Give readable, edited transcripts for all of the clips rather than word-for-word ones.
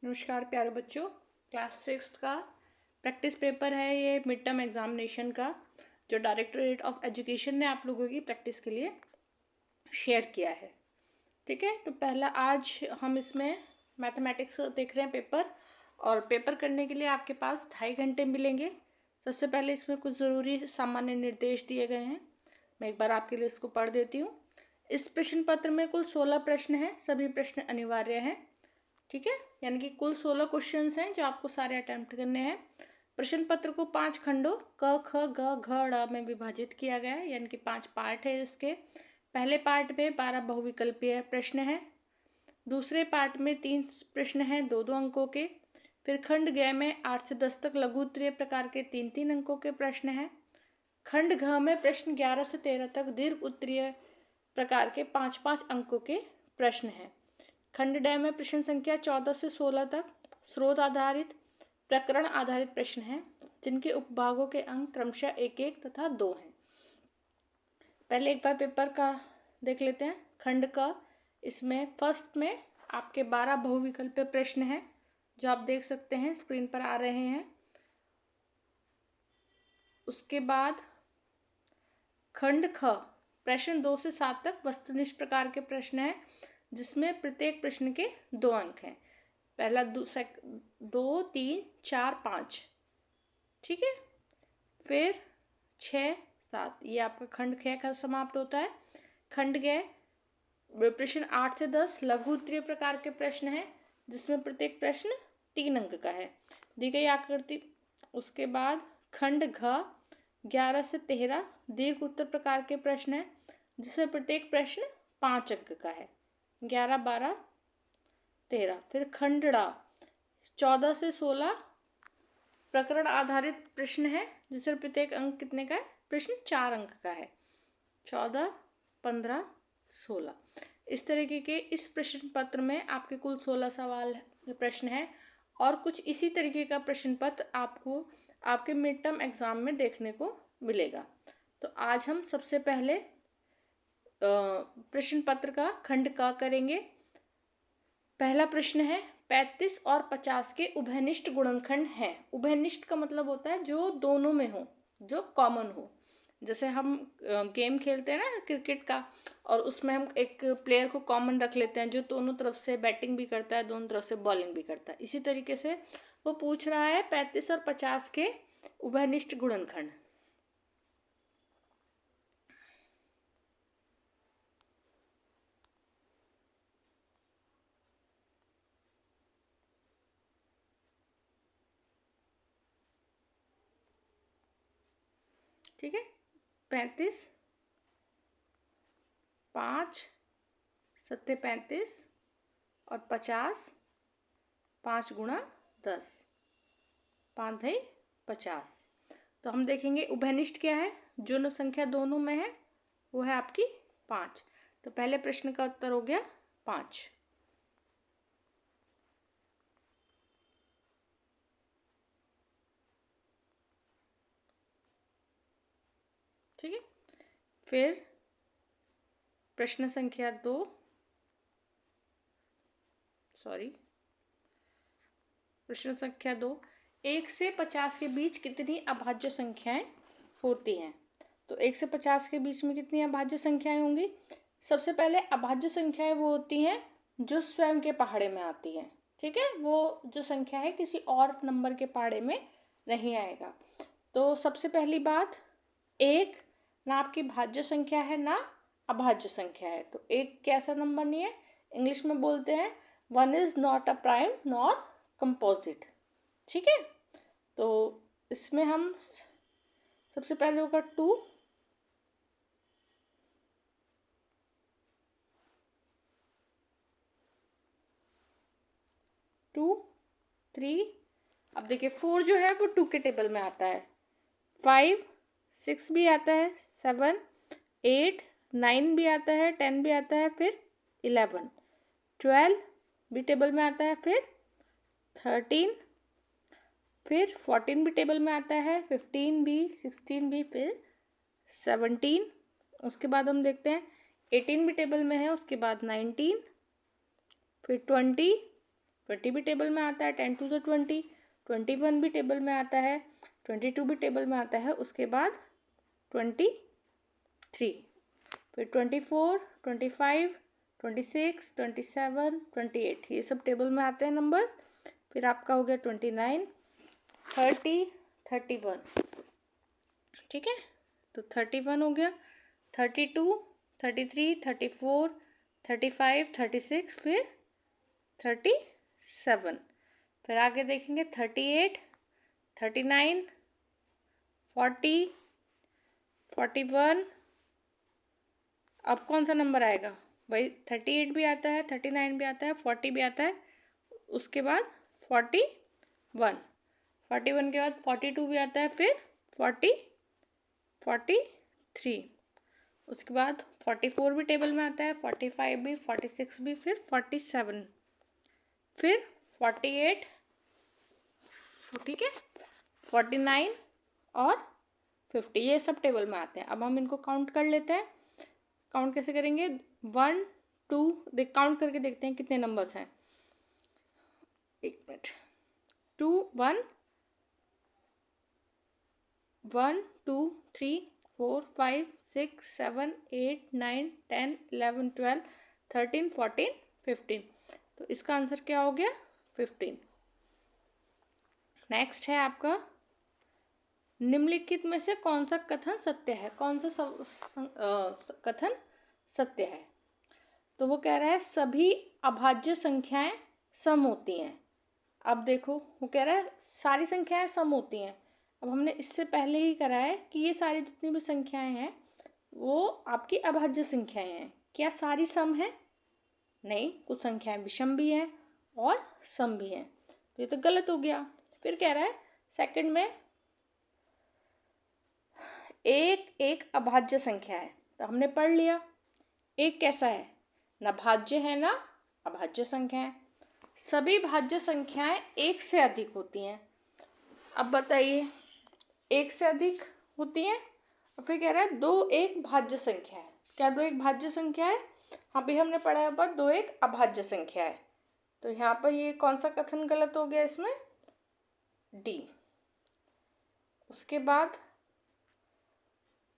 नमस्कार प्यारे बच्चों। क्लास 6 का प्रैक्टिस पेपर है ये मिड टर्म एग्जामिनेशन का, जो डायरेक्टरेट ऑफ एजुकेशन ने आप लोगों की प्रैक्टिस के लिए शेयर किया है। ठीक है, तो पहला आज हम इसमें मैथमेटिक्स देख रहे हैं पेपर, और पेपर करने के लिए आपके पास 2.5 घंटे मिलेंगे। सबसे पहले इसमें कुछ ज़रूरी सामान्य निर्देश दिए गए हैं, मैं एक बार आपके लिए इसको पढ़ देती हूँ। इस प्रश्न पत्र में कुल 16 प्रश्न हैं, सभी प्रश्न अनिवार्य हैं। ठीक है, यानी कि कुल 16 क्वेश्चंस हैं जो आपको सारे अटेम्प्ट करने हैं। प्रश्न पत्र को 5 खंडों क ख ग घ ड़ में विभाजित किया गया है, यानी कि 5 पार्ट है इसके। पहले पार्ट में 12 बहुविकल्पीय प्रश्न हैं, दूसरे पार्ट में 3 प्रश्न हैं 2-2 अंकों के। फिर खंड ग में 8 से 10 तक लघु उत्तरीय प्रकार के 3-3 अंकों के प्रश्न हैं। खंड घ में प्रश्न 11 से 13 तक दीर्घ उत्तरीय प्रकार के 5-5 अंकों के प्रश्न हैं। खंड ड में प्रश्न संख्या 14 से 16 तक स्रोत आधारित प्रकरण आधारित प्रश्न हैं, जिनके उपभागों के अंक क्रमशः 1-1 तथा 2 हैं। पहले एक बार पेपर का देख लेते हैं। खंड का, इसमें फर्स्ट में आपके 12 बहुविकल्पीय प्रश्न हैं, जो आप देख सकते हैं स्क्रीन पर आ रहे हैं। उसके बाद खंड ख प्रश्न 2 से 7 तक वस्तुनिष्ठ प्रकार के प्रश्न हैं, जिसमें प्रत्येक प्रश्न के 2 अंक हैं। पहला 2, 3, 4, 5। ठीक है, फिर 6, 7, ये आपका खंड ख का समाप्त होता है। खंड ग प्रश्न 8 से 10 लघु उत्तरीय प्रकार के प्रश्न हैं, जिसमें प्रत्येक प्रश्न 3 अंक का है, दी गई आकृति। उसके बाद खंड घ 11 से 13 दीर्घ उत्तर प्रकार के प्रश्न हैं, जिसमें प्रत्येक प्रश्न 5 अंक का है, 11, 12, 13। फिर खंड ड़ 14 से 16 प्रकरण आधारित प्रश्न है, जिसमें प्रत्येक अंक कितने का है, प्रश्न 4 अंक का है, 14, 15, 16। इस तरीके के इस प्रश्न पत्र में आपके कुल 16 सवाल प्रश्न हैं, और कुछ इसी तरीके का प्रश्न पत्र आपको आपके मिड टर्म एग्जाम में देखने को मिलेगा। तो आज हम सबसे पहले प्रश्न पत्र का खंड क करेंगे। पहला प्रश्न है 35 और 50 के उभयनिष्ठ गुणनखंड हैं। उभयनिष्ठ का मतलब होता है जो दोनों में हो, जो कॉमन हो। जैसे हम गेम खेलते हैं ना क्रिकेट का, और उसमें हम एक प्लेयर को कॉमन रख लेते हैं जो दोनों तरफ से बैटिंग भी करता है, दोनों तरफ से बॉलिंग भी करता है। इसी तरीके से वो पूछ रहा है 35 और 50 के उभयनिष्ठ गुणनखंड। ठीक है, 35, 5 सत्ते 35 और 50, 5 गुणा 10, 5 है 50। तो हम देखेंगे उभयनिष्ठ क्या है, जो संख्या दोनों में है वो है आपकी 5। तो पहले प्रश्न का उत्तर हो गया 5। ठीक है, फिर प्रश्न संख्या 2, प्रश्न संख्या 2, 1 से 50 के बीच कितनी अभाज्य संख्याएं होती हैं। तो 1 से 50 के बीच में कितनी अभाज्य संख्याएं होंगी। सबसे पहले अभाज्य संख्याएं वो होती हैं जो स्वयं के पहाड़े में आती हैं। ठीक है, वो जो संख्या है किसी और नंबर के पहाड़े में नहीं आएगा। तो सबसे पहली बात, 1 ना आपकी भाज्य संख्या है ना अभाज्य संख्या है, तो 1 कैसा नंबर नहीं है। इंग्लिश में बोलते हैं 1 is not a prime nor composite. ठीक है, तो इसमें हम सबसे पहले होगा 2, 2, 3। अब देखिए 4 जो है वो 2 के टेबल में आता है, 5, 6 भी आता है, 7, 8, 9 भी आता है, 10 भी आता है, फिर 11, 12 भी टेबल में आता है, फिर 13, फिर 14 भी टेबल में आता है, 15 भी, 16 भी, फिर 17। उसके बाद हम देखते हैं 18 भी टेबल में है, उसके बाद 19, फिर 20, 20 भी टेबल में आता है, 10 टू ज़ 20, 21 भी टेबल में आता है, 22 भी टेबल में आता है, उसके बाद 23, फिर 24, 25, 26, 27, 28, ये सब टेबल में आते हैं नंबर। फिर आपका हो गया 29, 30, 31, ठीक है। तो 31 हो गया, 32, 33, 34, 35, 36, फिर 37, फिर आगे देखेंगे 38, 39, 40, 41। अब कौन सा नंबर आएगा भाई? 38 भी आता है, 39 भी आता है, 40 भी आता है, उसके बाद 41, 41 के बाद 42 भी आता है, फिर 40, 43, उसके बाद 44 भी टेबल में आता है, 45 भी, 46 भी, फिर 47, फिर 48, ठीक है, 49 और 50, ये सब टेबल में आते हैं। अब हम इनको काउंट कर लेते हैं। काउंट कैसे करेंगे? 1 2, काउंट करके देखते हैं कितने नंबर्स हैं। एक मिनट, 2 1 1 2 3 4 5 6 7 8 9 10 11 12 13 14 15, तो इसका आंसर क्या हो गया? 15। नेक्स्ट है आपका, निम्नलिखित में से कौन सा कथन सत्य है? कौन सा कथन सत्य है? तो वो कह रहा है सभी अभाज्य संख्याएं सम होती हैं। अब देखो, वो कह रहा है सारी संख्याएं सम होती हैं। अब हमने इससे पहले ही करा है कि ये सारी जितनी भी संख्याएं हैं वो आपकी अभाज्य संख्याएं हैं। क्या सारी सम है? नहीं, कुछ संख्याएं विषम भी हैं और सम भी हैं, तो ये तो गलत हो गया। फिर कह रहा है सेकंड में एक अभाज्य संख्या है, तो हमने पढ़ लिया एक कैसा है, ना भाज्य है ना अभाज्य संख्या है। सभी भाज्य संख्याएं एक से अधिक होती हैं। अब बताइए, एक से अधिक होती हैं, और फिर कह रहा है दो एक भाज्य संख्या है। क्या दो एक भाज्य संख्या है? हाँ भी हमने पढ़ा है पर दो एक अभाज्य संख्या है, तो यहाँ पर ये कौन सा कथन गलत हो गया? इसमें डी। उसके बाद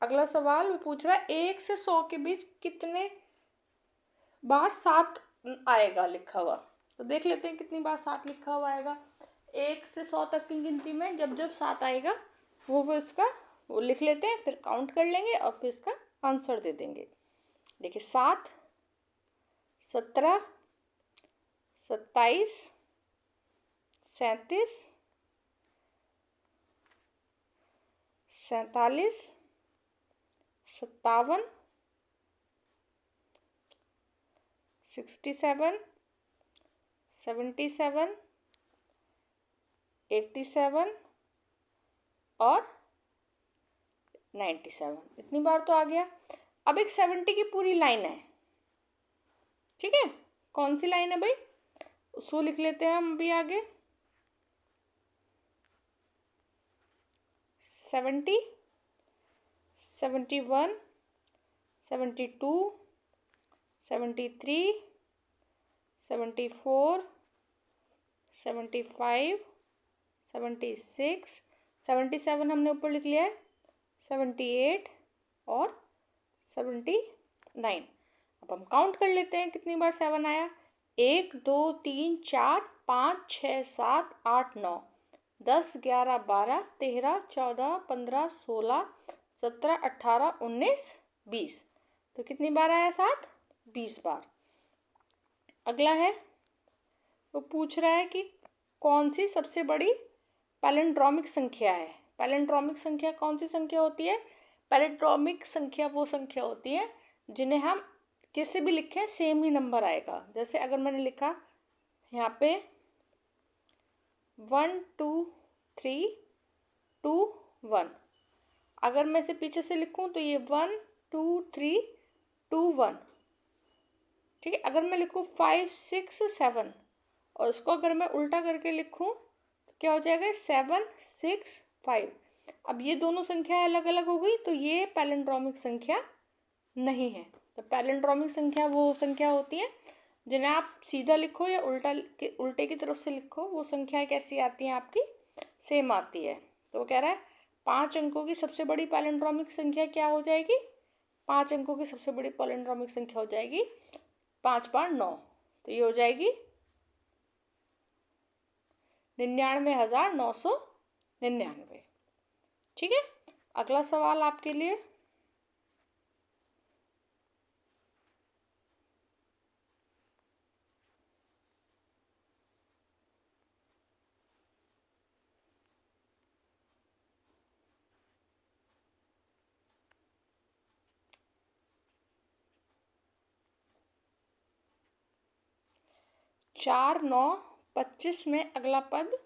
अगला सवाल वो पूछ रहा है 1 से 100 के बीच कितने बार 7 आएगा लिखा हुआ। तो देख लेते हैं कितनी बार 7 लिखा हुआ आएगा। 1 से 100 तक की गिनती में जब जब 7 आएगा वो इसका वो लिख लेते हैं, फिर काउंट कर लेंगे और फिर इसका आंसर दे देंगे। देखिए 7, 17, 27, 37, 47, 57, 67, 77, 87 और 97, इतनी बार तो आ गया। अब एक 70 की पूरी लाइन है, ठीक है। कौन सी लाइन है भाई? उसको लिख लेते हैं हम भी आगे। 70, 71, 72, 73, 74, 75, 76, 77 हमने ऊपर लिख लिया है, 78 और 79। अब हम काउंट कर लेते हैं कितनी बार 7 आया। 1 2 3 4 5 6 7 8 9 10 11 12 13 14 15 16 17 18 19 20, तो कितनी बार आया 7? 20 बार। अगला है, वो पूछ रहा है कि कौन सी सबसे बड़ी पैलिंड्रोमिक संख्या है। पैलिंड्रोमिक संख्या कौन सी संख्या होती है? पैलिंड्रोमिक संख्या वो संख्या होती है जिन्हें हम किसी भी लिखें सेम ही नंबर आएगा। जैसे अगर मैंने लिखा यहाँ पे 1 2 3 2 1, अगर मैं इसे पीछे से लिखूं तो ये 1 2 3 2 1, ठीक है। अगर मैं लिखूं 5 6 7 और इसको अगर मैं उल्टा करके लिखूं तो क्या हो जाएगा? 7 6 5। अब ये दोनों संख्या अलग अलग हो गई, तो ये पैलिंड्रोमिक संख्या नहीं है। तो पैलिंड्रोमिक संख्या वो संख्या होती है जिन्हें आप सीधा लिखो या उल्टे की तरफ से लिखो, वो संख्याएं कैसी आती हैं आपकी, सेम आती है। तो वो कह रहा है 5 अंकों की सबसे बड़ी पैलिंड्रोमिक संख्या क्या हो जाएगी, 5 अंकों की सबसे बड़ी पैलिंड्रोमिक संख्या हो जाएगी 5 बार 9, तो ये हो जाएगी 99,999। ठीक है, अगला सवाल आपके लिए। चार 9 25 में अगला पद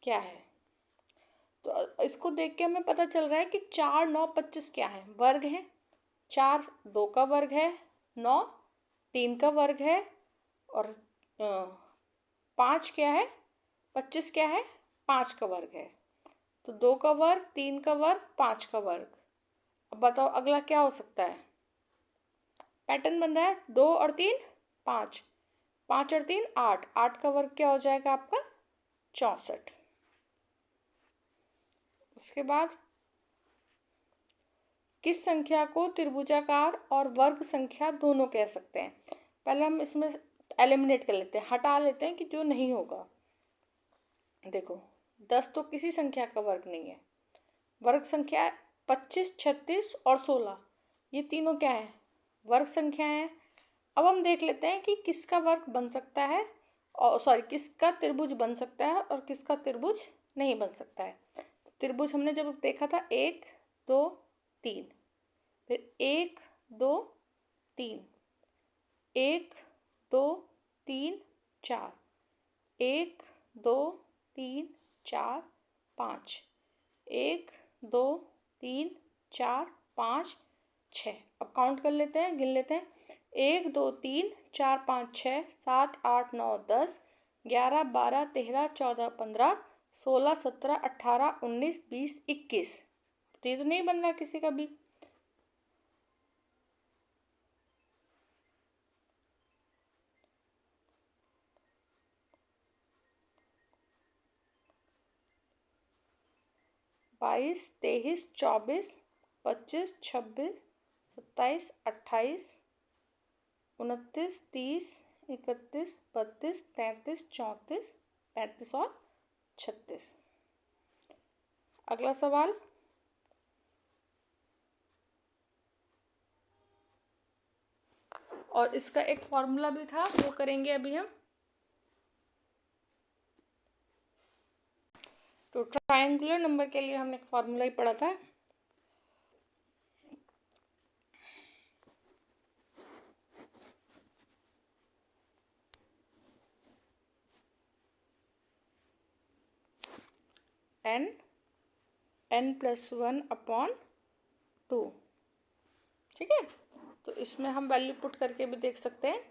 क्या है। तो इसको देख के हमें पता चल रहा है कि 4 9 25 क्या है, वर्ग है। 4 2 का वर्ग है, 9 3 का वर्ग है, और 5 क्या है, 25 क्या है, 5 का वर्ग है। तो 2 का वर्ग, 3 का वर्ग, 5 का वर्ग। अब बताओ अगला क्या हो सकता है। पैटर्न बन रहा है 2 और 3 5, 5 और 3 8, 8 का वर्ग क्या हो जाएगा आपका 64। उसके बाद किस संख्या को त्रिभुजाकार और वर्ग संख्या दोनों कह सकते हैं। पहले हम इसमें एलिमिनेट कर लेते हैं, हटा लेते हैं कि जो नहीं होगा। देखो 10 तो किसी संख्या का वर्ग नहीं है। वर्ग संख्या 25 36 और 16, ये तीनों क्या है, वर्ग संख्या है। अब हम देख लेते हैं कि किसका वर्ग बन सकता है, और सॉरी किसका त्रिभुज बन सकता है और किसका त्रिभुज नहीं बन सकता है। त्रिभुज हमने जब देखा था 1 2 3, फिर 1 2 3, 1 2 3 4, 1 2 3 4 5, 1 2 3 4 5 6। अब काउंट कर लेते हैं, गिन लेते हैं। 1 2 3 4 5 6 7 8 9 10 11 12 13 14 15 16 17 18 19 20 21। तो ये तो नहीं बन रहा किसी का भी। बाईस 23 24 25 26 27 28 29 30 31 32 33 34 35 और 36। अगला सवाल। और इसका एक फॉर्मूला भी था, वो करेंगे अभी हम। तो ट्रायंगुलर नंबर के लिए हमने एक फॉर्मूला ही पढ़ा था। n+1/2। ठीक है, तो इसमें हम वैल्यू पुट करके भी देख सकते हैं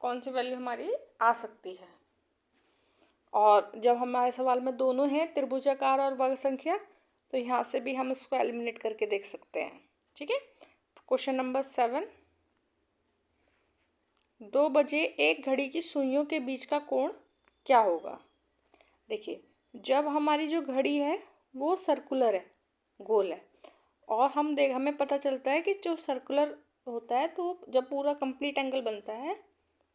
कौन सी वैल्यू हमारी आ सकती है। और जब हमारे सवाल में दोनों हैं, त्रिभुजाकार और वर्ग संख्या, तो यहाँ से भी हम इसको एलिमिनेट करके देख सकते हैं। ठीक है, क्वेश्चन नंबर 7। 2 बजे एक घड़ी की सुइयों के बीच का कोण क्या होगा। देखिए, जब हमारी जो घड़ी है वो सर्कुलर है, गोल है, और हमें पता चलता है कि जो सर्कुलर होता है तो जब पूरा कंप्लीट एंगल बनता है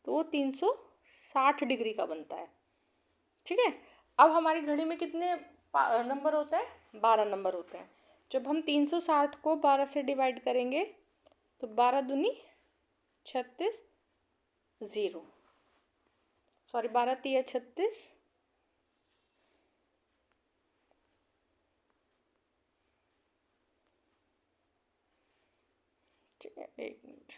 तो वो 360 डिग्री का बनता है। ठीक है, अब हमारी घड़ी में कितने नंबर होते हैं, 12 नंबर होते हैं। जब हम 360 को 12 से डिवाइड करेंगे तो 12 दूनी 36, 0 सॉरी 12 तिया 36, ठीक है, 1 मिनट,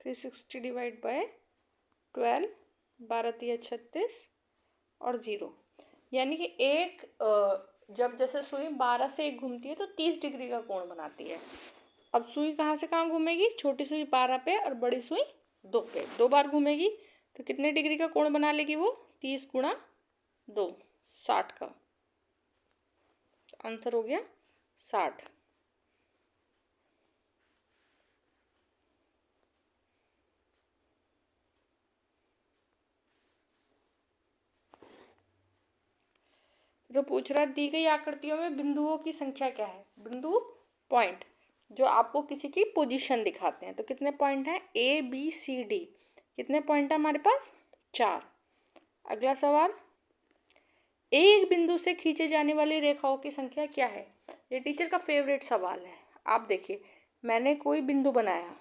360 डिवाइड बाय 12, 12 तिया 36 और 0, यानी कि एक जब जैसे सुई 12 से एक घूमती है तो 30 डिग्री का कोण बनाती है। अब सुई कहाँ से कहाँ घूमेगी, छोटी सुई 12 पे और बड़ी सुई 2 पे, 2 बार घूमेगी तो कितने डिग्री का कोण बना लेगी वो, 30 गुणा 2 60 का। आंसर हो गया 60। जो पूछ रहा है दी गई आकृतियों में बिंदुओं की संख्या क्या है। बिंदु पॉइंट जो आपको किसी की पोजीशन दिखाते हैं। तो कितने पॉइंट हैं, ए बी सी डी, कितने पॉइंट है हमारे पास, 4। अगला सवाल, एक बिंदु से खींचे जाने वाली रेखाओं की संख्या क्या है। ये टीचर का फेवरेट सवाल है। आप देखिए, मैंने कोई बिंदु बनाया,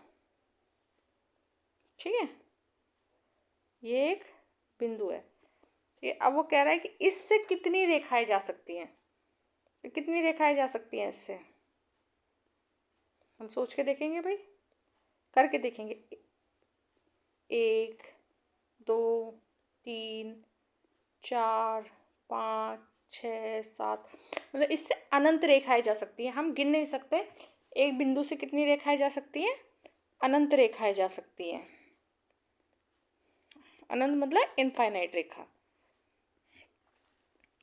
ठीक है, ये एक बिंदु है। ये अब वो कह रहा है कि इससे कितनी रेखाएं जा सकती हैं। तो कितनी रेखाएं जा सकती हैं इससे, हम सोच के देखेंगे भाई, करके देखेंगे। 1 2 3 4 5 6 7, मतलब इससे अनंत रेखाएं जा सकती हैं। हम गिन नहीं सकते एक बिंदु से कितनी रेखाएं जा सकती हैं, अनंत रेखाएं जा सकती हैं। अनंत मतलब इनफाइनाइट रेखा।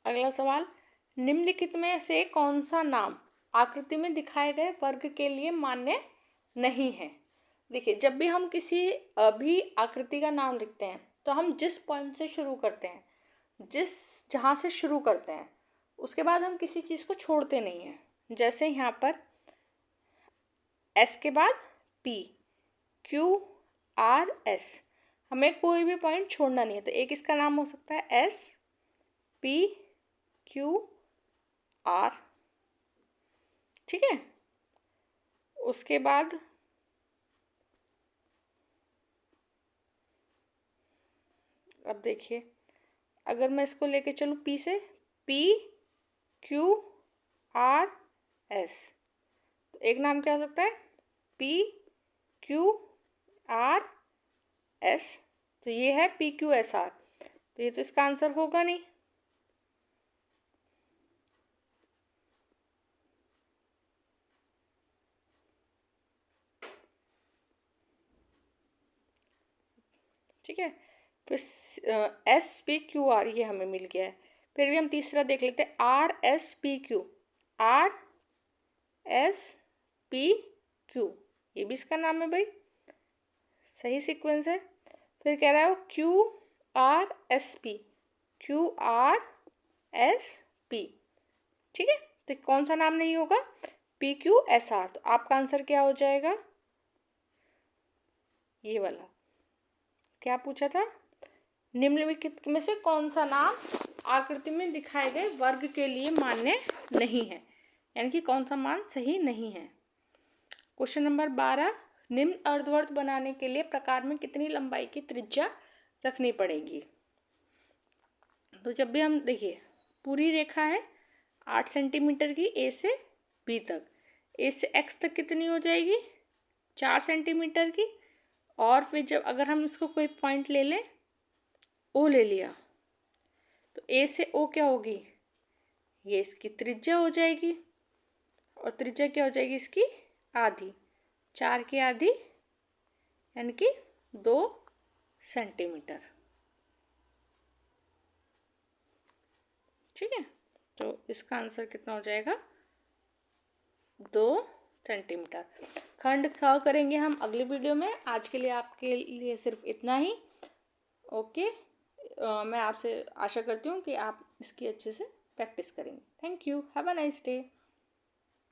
अगला सवाल, निम्नलिखित में से कौन सा नाम आकृति में दिखाए गए वर्ग के लिए मान्य नहीं है। देखिए, जब भी हम किसी भी आकृति का नाम लिखते हैं तो हम जिस पॉइंट से शुरू करते हैं, जहाँ से शुरू करते हैं, उसके बाद हम किसी चीज़ को छोड़ते नहीं हैं। जैसे यहाँ पर एस के बाद पी, क्यू आर एस, हमें कोई भी पॉइंट छोड़ना नहीं है। तो एक इसका नाम हो सकता है एस पी क्यू आर, ठीक है। उसके बाद अब देखिए, अगर मैं इसको लेके चलूँ पी से, पी क्यू आर एस, तो एक नाम क्या हो सकता है, पी क्यू आर एस। तो ये है पी क्यू एस आर, तो ये तो इसका आंसर होगा नहीं। ठीक है, फिर एस पी क्यू आर ये हमें मिल गया है। फिर भी हम तीसरा देख लेते हैं, R S P Q, R S P Q, ये भी इसका नाम है भाई, सही सीक्वेंस है। फिर कह रहा है वो Q R S P, Q R S P, ठीक है। तो कौन सा नाम नहीं होगा, पी क्यू एस आर। तो आपका आंसर क्या हो जाएगा, ये वाला। क्या पूछा था, निम्नलिखित में से कौन सा नाम आकृति में दिखाए गए वर्ग के लिए मान्य नहीं है, यानी कि कौन सा मान सही नहीं है। क्वेश्चन नंबर 12, निम्न अर्धवर्त बनाने के लिए प्रकार में कितनी लंबाई की त्रिज्या रखनी पड़ेगी। तो जब भी हम देखिए, पूरी रेखा है 8 सेंटीमीटर की ए से बी तक, ए से एक्स तक कितनी हो जाएगी, 4 सेंटीमीटर की। और फिर जब अगर हम इसको कोई पॉइंट ले लें, ओ ले लिया, तो ए से ओ क्या होगी, ये इसकी त्रिज्या हो जाएगी। और त्रिज्या क्या हो जाएगी इसकी, आधी, 4 की आधी यानी कि 2 सेंटीमीटर, ठीक है। तो इसका आंसर कितना हो जाएगा, 2 सेंटीमीटर। खंड ख करेंगे हम अगली वीडियो में। आज के लिए आपके लिए सिर्फ इतना ही। ओके, मैं आपसे आशा करती हूँ कि आप इसकी अच्छे से प्रैक्टिस करेंगे। Thank you, have a nice day.